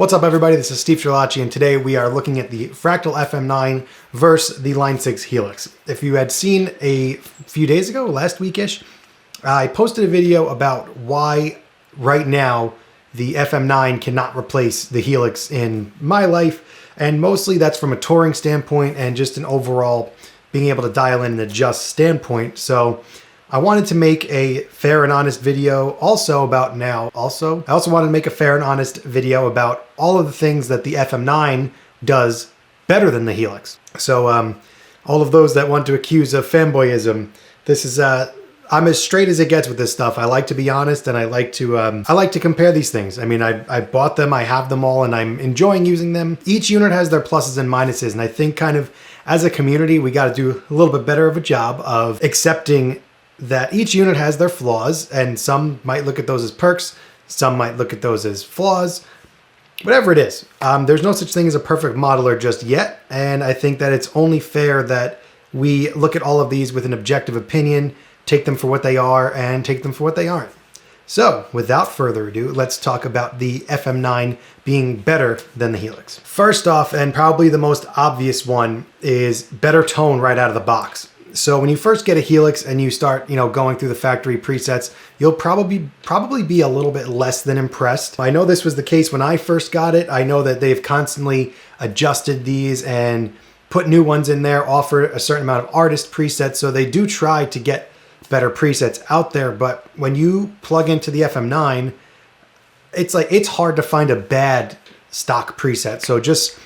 What's up, everybody? This is Steve Sherlacci, and today we are looking at the Fractal FM9 versus the Line 6 Helix. If you had seen a few days ago, last weekish, I posted a video about why right now the FM9 cannot replace the Helix in my life, and mostly that's from a touring standpoint and just an overall being able to dial in and adjust standpoint. So I wanted to make a fair and honest video also about I also wanted to make a fair and honest video about all of the things that the FM9 does better than the Helix. So all of those that want to accuse of fanboyism, this is I'm as straight as it gets with this stuff. I like to be honest, and I like to compare these things. I mean, I bought them, I have them all, and I'm enjoying using them. Each unit has their pluses and minuses, and I think kind of as a community, we got to do a little bit better of a job of accepting that each unit has their flaws, and some might look at those as perks, some might look at those as flaws, whatever it is. There's no such thing as a perfect modeler just yet, and I think that it's only fair that we look at all of these with an objective opinion, take them for what they are, and take them for what they aren't. So, without further ado, let's talk about the FM9 being better than the Helix. First off, and probably the most obvious one, is better tone right out of the box. So when you first get a Helix and you start, going through the factory presets, you'll probably be a little bit less than impressed. I know this was the case when I first got it. I know that they've constantly adjusted these and put new ones in there, offer a certain amount of artist presets. So they do try to get better presets out there. But when you plug into the FM9, it's hard to find a bad stock preset. So just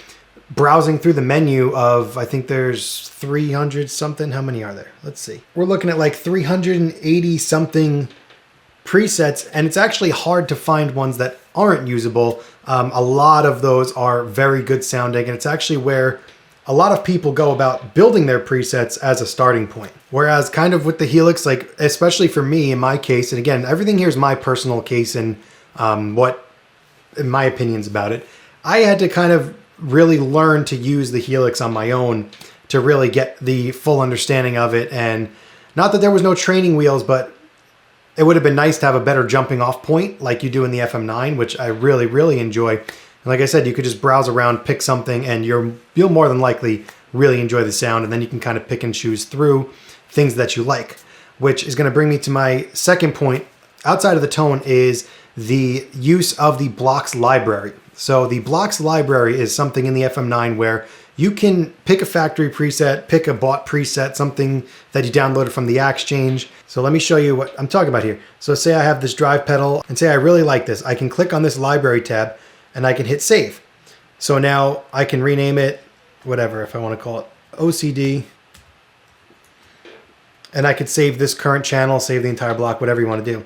browsing through the menu of, I think there's 300 something. How many are there? Let's see. We're looking at like 380 something presets, and it's actually hard to find ones that aren't usable. A lot of those are very good sounding, and it's actually where a lot of people go about building their presets as a starting point. Whereas kind of with the Helix, like especially for me in my case, and again, everything here is my personal case and what my opinions about it. I had to kind of really learn to use the Helix on my own to really get the full understanding of it. And not that there was no training wheels, but it would have been nice to have a better jumping off point like you do in the FM9, which I really, really enjoy. And like I said, you could just browse around, pick something, and you'll more than likely really enjoy the sound. And then you can kind of pick and choose through things that you like, which is going to bring me to my second point outside of the tone is the use of the blocks library. So the blocks library is something in the FM9 where you can pick a factory preset, pick a bought preset, something that you downloaded from the exchange. So let me show you what I'm talking about here. So say I have this drive pedal and say I really like this. I can click on this library tab and I can hit save. So now I can rename it, whatever, if I want to call it OCD. And I could save this current channel, save the entire block, whatever you want to do.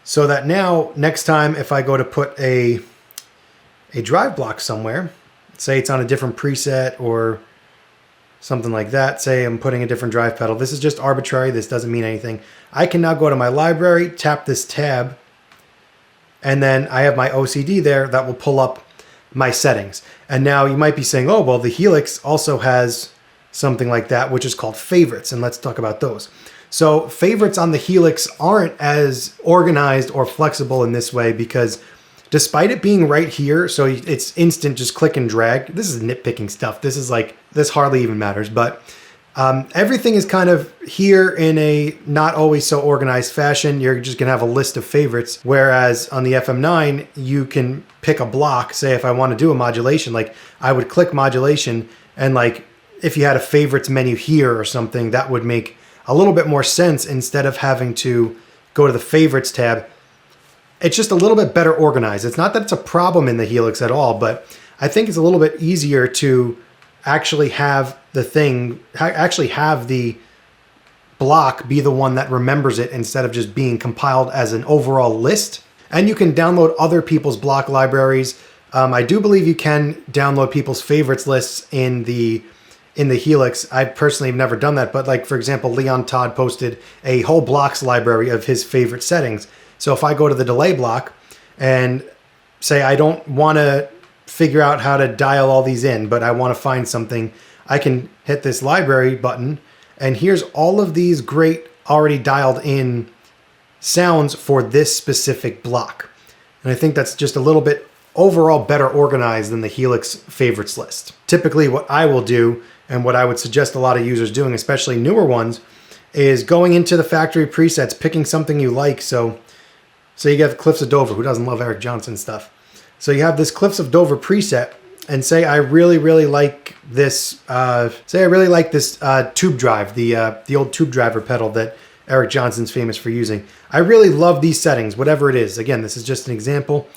So that now, next time if I go to put a drive block somewhere, say it's on a different preset or something like that, say I'm putting a different drive pedal, this is just arbitrary, this doesn't mean anything. I can now go to my library, tap this tab, and then I have my OCD there that will pull up my settings. And now you might be saying, oh, well, the Helix also has something like that, which is called favorites, and let's talk about those. So favorites on the Helix aren't as organized or flexible in this way because despite it being right here, so it's instant, just click and drag. This is nitpicking stuff. This hardly even matters, but everything is kind of here in a not always so organized fashion. You're just gonna have a list of favorites. Whereas on the FM9, you can pick a block. Say if I want to do a modulation, like I would click modulation, and like if you had a favorites menu here or something, that would make a little bit more sense instead of having to go to the favorites tab. It's just a little bit better organized. It's not that it's a problem in the Helix at all, but I think it's a little bit easier to actually have the block be the one that remembers it instead of just being compiled as an overall list. And you can download other people's block libraries. I do believe you can download people's favorites lists in the Helix. I personally have never done that, but like, for example, Leon Todd posted a whole blocks library of his favorite settings. So if I go to the delay block and say I don't want to figure out how to dial all these in, but I want to find something, I can hit this library button, and here's all of these great already dialed in sounds for this specific block. And I think that's just a little bit overall better organized than the Helix favorites list. Typically what I will do, and what I would suggest a lot of users doing, especially newer ones, is going into the factory presets, picking something you like. So you get the Cliffs of Dover. Who doesn't love Eric Johnson stuff? So you have this Cliffs of Dover preset, and say I really like this. Tube drive, the old tube driver pedal that Eric Johnson's famous for using. I really love these settings, whatever it is. Again, this is just an example.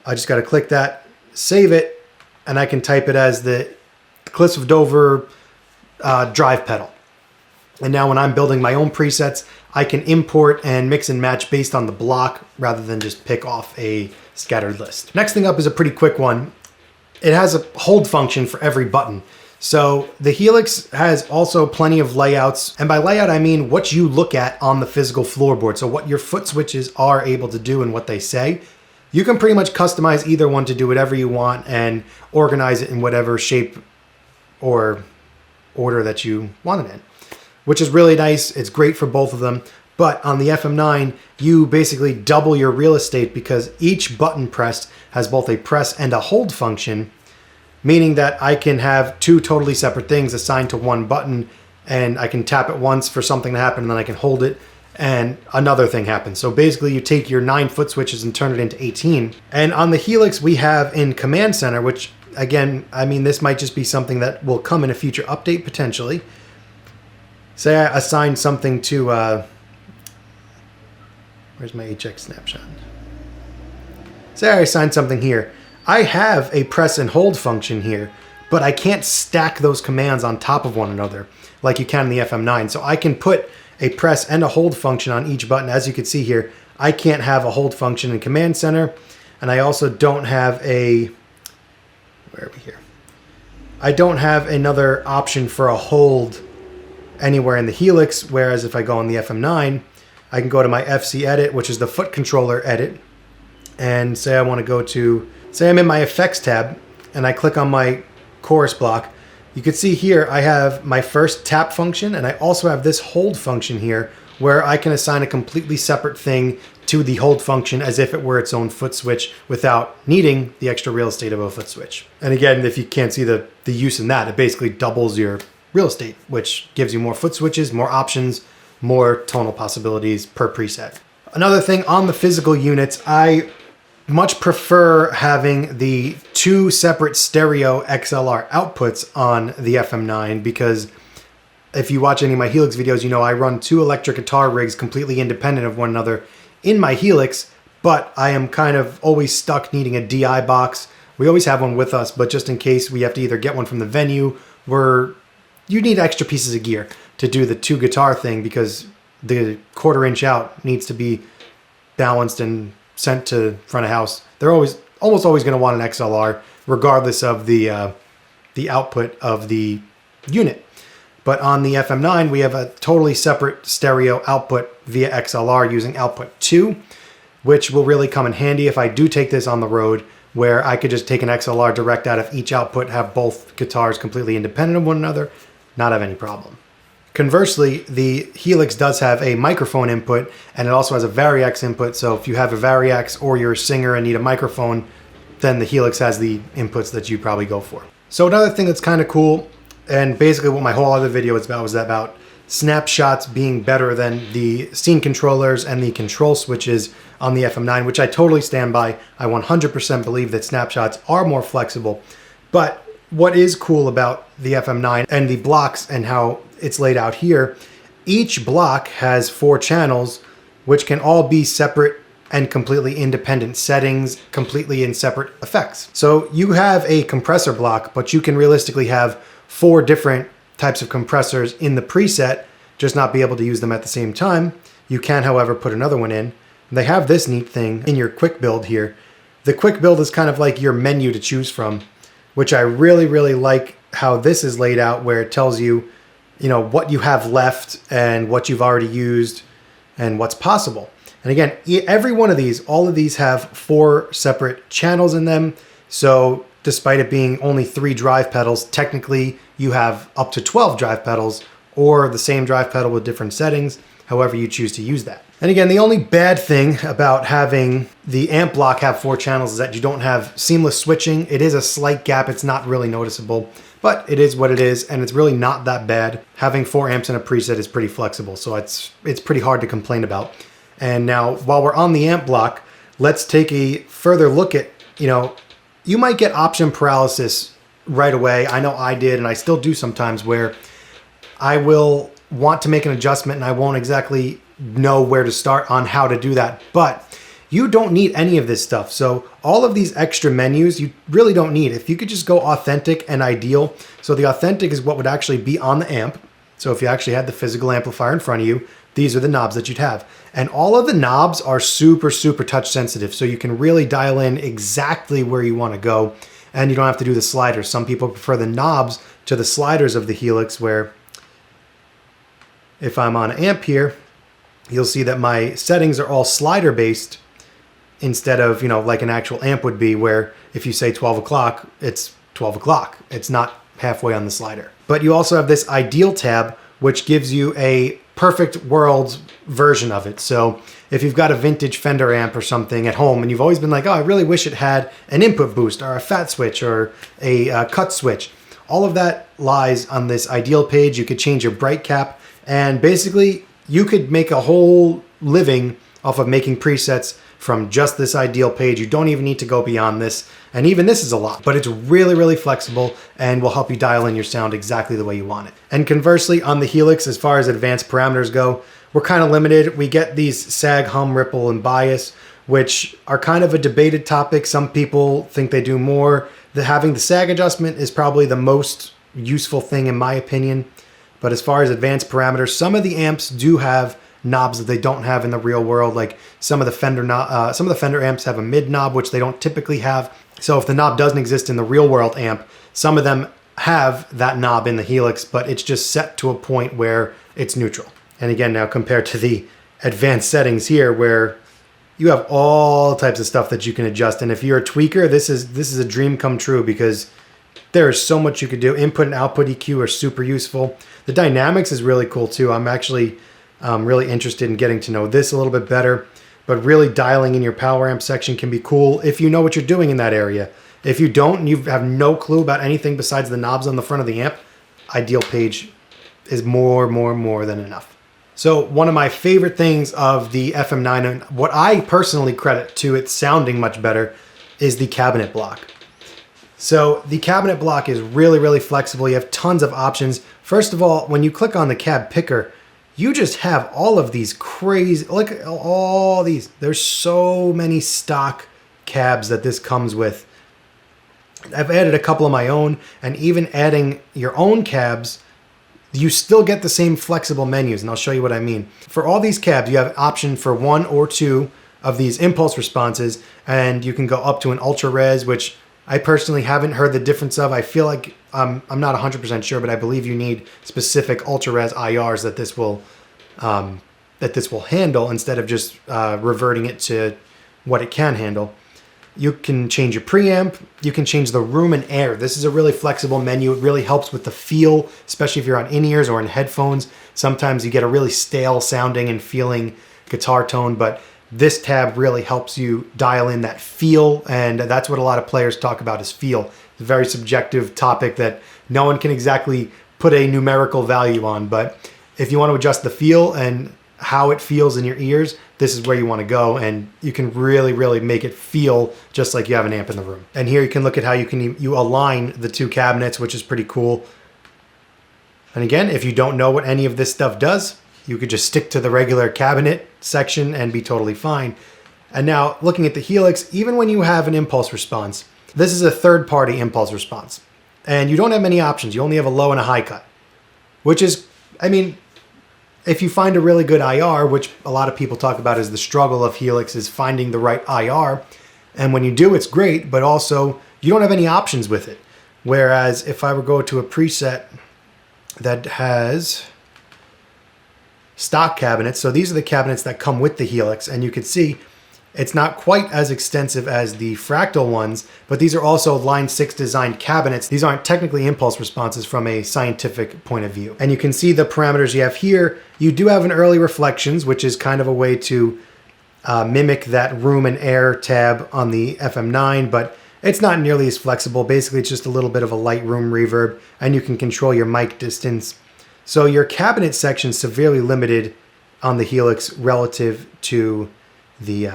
I just got to click that, save it, and I can type it as the Cliffs of Dover drive pedal. And now when I'm building my own presets, I can import and mix and match based on the block rather than just pick off a scattered list. Next thing up is a pretty quick one. It has a hold function for every button. So the Helix has also plenty of layouts. And by layout, I mean what you look at on the physical floorboard. So what your foot switches are able to do and what they say. You can pretty much customize either one to do whatever you want and organize it in whatever shape or order that you want it in, which is really nice. It's great for both of them. But on the FM9, you basically double your real estate because each button pressed has both a press and a hold function, meaning that I can have two totally separate things assigned to one button, and I can tap it once for something to happen, and then I can hold it and another thing happens. So basically you take your 9 foot switches and turn it into 18. And on the Helix we have in Command Center, which again, I mean, this might just be something that will come in a future update potentially. Say I assign something to, where's my HX snapshot? Say I assign something here. I have a press and hold function here, but I can't stack those commands on top of one another like you can in the FM9. So I can put a press and a hold function on each button. As you can see here, I can't have a hold function in Command Center, and I also don't have a, where are we here? I don't have another option for a hold anywhere in the Helix, whereas if I go on the FM9, I can go to my FC edit, which is the foot controller edit, and say I want to go to, say I'm in my effects tab, and I click on my chorus block. You can see here I have my first tap function, and I also have this hold function here where I can assign a completely separate thing to the hold function as if it were its own foot switch without needing the extra real estate of a foot switch. And again, if you can't see the use in that, it basically doubles your real estate, which gives you more foot switches, more options, more tonal possibilities per preset. Another thing on the physical units, I much prefer having the 2 separate stereo XLR outputs on the FM9 because if you watch any of my Helix videos, you know I run 2 electric guitar rigs completely independent of one another in my Helix, but I am kind of always stuck needing a DI box. We always have one with us, but just in case we have to either get one from the venue, you need extra pieces of gear to do the 2 guitar thing because the 1/4 inch out needs to be balanced and sent to front of house. They're almost always going to want an XLR regardless of the output of the unit. But on the FM9, we have a totally separate stereo output via XLR using output 2, which will really come in handy if I do take this on the road, where I could just take an XLR direct out of each output, have both guitars completely independent of one another, not have any problem. Conversely, the Helix does have a microphone input, and it also has a Variax input, so if you have a Variax or you're a singer and need a microphone, then the Helix has the inputs that you probably go for. So another thing that's kind of cool, and basically what my whole other video was about snapshots being better than the scene controllers and the control switches on the FM9, which I totally stand by. I 100% believe that snapshots are more flexible. But what is cool about the FM9 and the blocks and how it's laid out here, each block has 4 channels, which can all be separate and completely independent settings, completely in separate effects. So you have a compressor block, but you can realistically have 4 different types of compressors in the preset, just not be able to use them at the same time. You can, however, put another one in. They have this neat thing in your quick build here. The quick build is kind of like your menu to choose from, which I really like how this is laid out, where it tells you, what you have left and what you've already used and what's possible. And again, every one of these, all of these have 4 separate channels in them. So despite it being only 3 drive pedals, technically you have up to 12 drive pedals or the same drive pedal with different settings. however you choose to use that. And again, the only bad thing about having the amp block have 4 channels is that you don't have seamless switching. It is a slight gap. It's not really noticeable, but it is what it is, and it's really not that bad. Having 4 amps in a preset is pretty flexible, so it's pretty hard to complain about. And now, while we're on the amp block, let's take a further look at, you might get option paralysis right away. I know I did, and I still do sometimes, where I will want to make an adjustment and I won't exactly know where to start on how to do that. But you don't need any of this stuff. So all of these extra menus, you really don't need. If you could just go authentic and ideal. So the authentic is what would actually be on the amp. So if you actually had the physical amplifier in front of you, these are the knobs that you'd have. And all of the knobs are super, super touch sensitive. So you can really dial in exactly where you want to go, and you don't have to do the sliders. Some people prefer the knobs to the sliders of the Helix, where if I'm on amp here, you'll see that my settings are all slider based instead of, like an actual amp would be, where if you say 12 o'clock, it's 12 o'clock. It's not halfway on the slider. But you also have this ideal tab, which gives you a perfect world version of it. So if you've got a vintage Fender amp or something at home and you've always been like, oh, I really wish it had an input boost or a fat switch or a cut switch, all of that lies on this ideal page. You could change your bright cap, and basically you could make a whole living off of making presets from just this ideal page. You don't even need to go beyond this. And even this is a lot, but it's really, really flexible and will help you dial in your sound exactly the way you want it. And conversely, on the Helix, as far as advanced parameters go, we're kind of limited. We get these sag, hum, ripple, and bias, which are kind of a debated topic. Some people think they do more. Having the sag adjustment is probably the most useful thing in my opinion. But as far as advanced parameters, some of the amps do have knobs that they don't have in the real world. Like some of the Fender amps have a mid knob, which they don't typically have. So if the knob doesn't exist in the real world amp, some of them have that knob in the Helix, but it's just set to a point where it's neutral. And again, now compared to the advanced settings here, where you have all types of stuff that you can adjust. And if you're a tweaker, this is a dream come true, because there is so much you could do. Input and output EQ are super useful. The dynamics is really cool too. I'm actually really interested in getting to know this a little bit better, but really dialing in your power amp section can be cool if you know what you're doing in that area. If you don't, and you have no clue about anything besides the knobs on the front of the amp, ideal page is more than enough. So one of my favorite things of the FM9, and what I personally credit to it sounding much better, is the cabinet block. So the cabinet block is really, really flexible. You have tons of options. First of all, when you click on the cab picker, you just have all of these crazy, look at all these. There's so many stock cabs that this comes with. I've added a couple of my own, and even adding your own cabs, you still get the same flexible menus, and I'll show you what I mean. For all these cabs, you have an option for 1 or 2 of these impulse responses, and you can go up to an ultra res, which I personally haven't heard the difference of. I feel like I'm not 100% sure, but I believe you need specific ultra res IRs that this will handle, instead of just reverting it to what it can handle. You can change your preamp. You can change the room and air. This is a really flexible menu. It really helps with the feel, especially if you're on in-ears or in headphones. Sometimes you get a really stale sounding and feeling guitar tone, but this tab really helps you dial in that feel, and that's what a lot of players talk about, is feel. It's a very subjective topic that no one can exactly put a numerical value on, but if you want to adjust the feel and how it feels in your ears, this is where you want to go, and you can really, really make it feel just like you have an amp in the room. And here you can look at how you align the 2 cabinets, which is pretty cool. And again, if you don't know what any of this stuff does, you could just stick to the regular cabinet section and be totally fine. And now looking at the Helix, even when you have an impulse response, this is a third-party impulse response, and you don't have many options. You only have a low and a high cut, which is, I mean, if you find a really good IR, which a lot of people talk about as the struggle of Helix, is finding the right IR. And when you do, it's great, but also you don't have any options with it. Whereas if I were to go to a preset that has stock cabinets, so these are the cabinets that come with the Helix, and you can see It's not quite as extensive as the Fractal ones, but these are also Line 6 designed cabinets. These aren't technically impulse responses from a scientific point of view. And you can see the parameters you have here. You do have an early reflections, which is kind of a way to mimic that room and air tab on the FM9, but it's not nearly as flexible. Basically, it's just a little bit of a light room reverb, and you can control your mic distance. So your cabinet section is severely limited on the Helix relative to the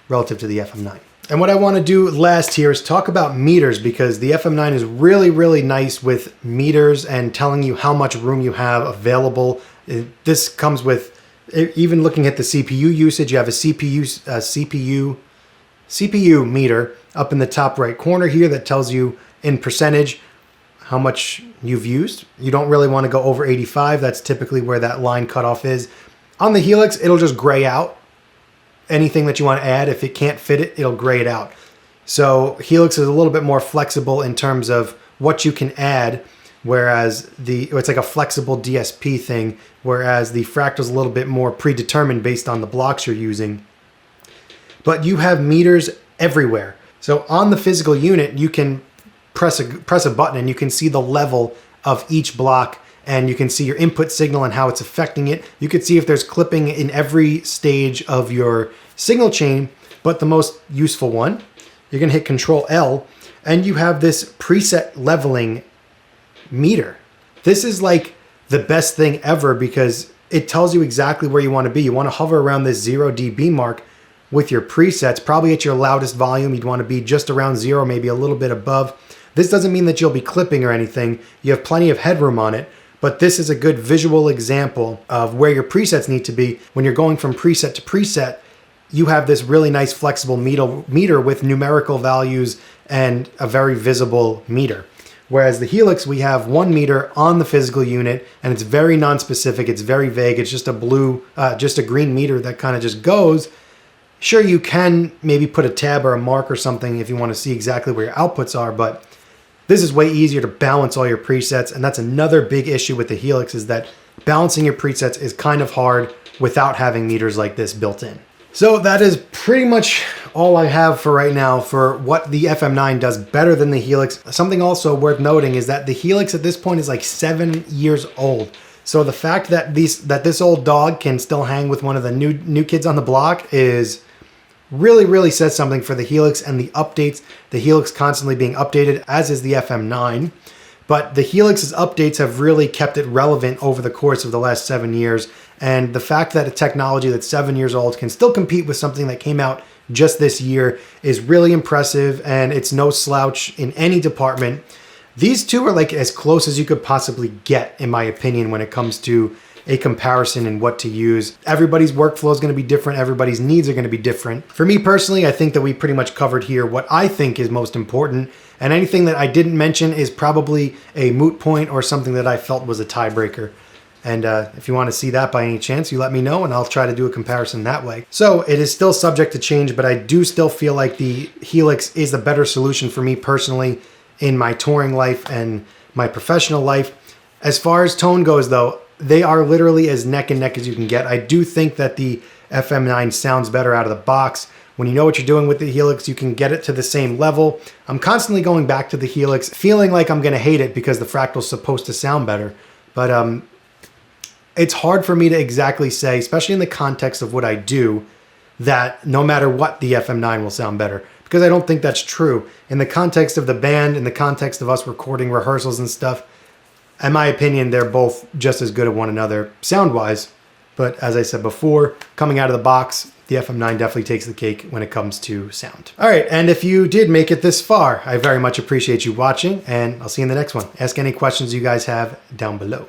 FM9. And what I want to do last here is talk about meters, because the FM9 is really, really nice with meters and telling you how much room you have available. This comes with, even looking at the CPU usage, you have a CPU meter up in the top right corner here that tells you in percentage how much you've used. You don't really want to go over 85. That's typically where that line cutoff is. On the Helix, it'll just gray out. Anything that you want to add, if it can't fit it, it'll gray it out. So Helix is a little bit more flexible in terms of what you can add, whereas it's like a flexible DSP thing, whereas the Fractal's a little bit more predetermined based on the blocks you're using. But you have meters everywhere. So on the physical unit, you can press a button and you can see the level of each block, and you can see your input signal and how it's affecting it. You can see if there's clipping in every stage of your signal chain, but the most useful one, you're gonna hit Control L, and you have this preset leveling meter. This is like the best thing ever because it tells you exactly where you want to be. You want to hover around this 0 dB mark with your presets. Probably at your loudest volume, you'd want to be just around 0, maybe a little bit above. This doesn't mean that you'll be clipping or anything. You have plenty of headroom on it, but this is a good visual example of where your presets need to be. When you're going from preset to preset, you have this really nice flexible meter with numerical values and a very visible meter. Whereas the Helix, we have one meter on the physical unit, and it's very non-specific. It's very vague. It's just a green meter that kind of just goes. Sure, you can maybe put a tab or a mark or something if you want to see exactly where your outputs are, but this is way easier to balance all your presets. And that's another big issue with the Helix, is that balancing your presets is kind of hard without having meters like this built in. So that is pretty much all I have for right now for what the FM9 does better than the Helix. Something also worth noting is that the Helix at this point is like 7 years old. So the fact that this old dog can still hang with one of the new kids on the block is really, really says something for the Helix and the updates. The Helix constantly being updated, as is the FM9. But the Helix's updates have really kept it relevant over the course of the last 7 years. And the fact that a technology that's 7 years old can still compete with something that came out just this year is really impressive, and it's no slouch in any department. These two are like as close as you could possibly get, in my opinion, when it comes to a comparison and what to use. Everybody's workflow is going to be different. Everybody's needs are going to be different. For me personally, I think that we pretty much covered here what I think is most important, and anything that I didn't mention is probably a moot point or something that I felt was a tiebreaker. And if you want to see that by any chance, you let me know and I'll try to do a comparison that way. So it is still subject to change, but I do still feel like the Helix is the better solution for me personally in my touring life and my professional life. As far as tone goes though, they are literally as neck and neck as you can get. I do think that the FM9 sounds better out of the box. When you know what you're doing with the Helix, you can get it to the same level. I'm constantly going back to the Helix, feeling like I'm going to hate it because the Fractal's supposed to sound better. But it's hard for me to exactly say, especially in the context of what I do, that no matter what, the FM9 will sound better. Because I don't think that's true. In the context of the band, in the context of us recording rehearsals and stuff, in my opinion, they're both just as good at one another sound-wise. But as I said before, coming out of the box, the FM9 definitely takes the cake when it comes to sound. All right, and if you did make it this far, I very much appreciate you watching, and I'll see you in the next one. Ask any questions you guys have down below.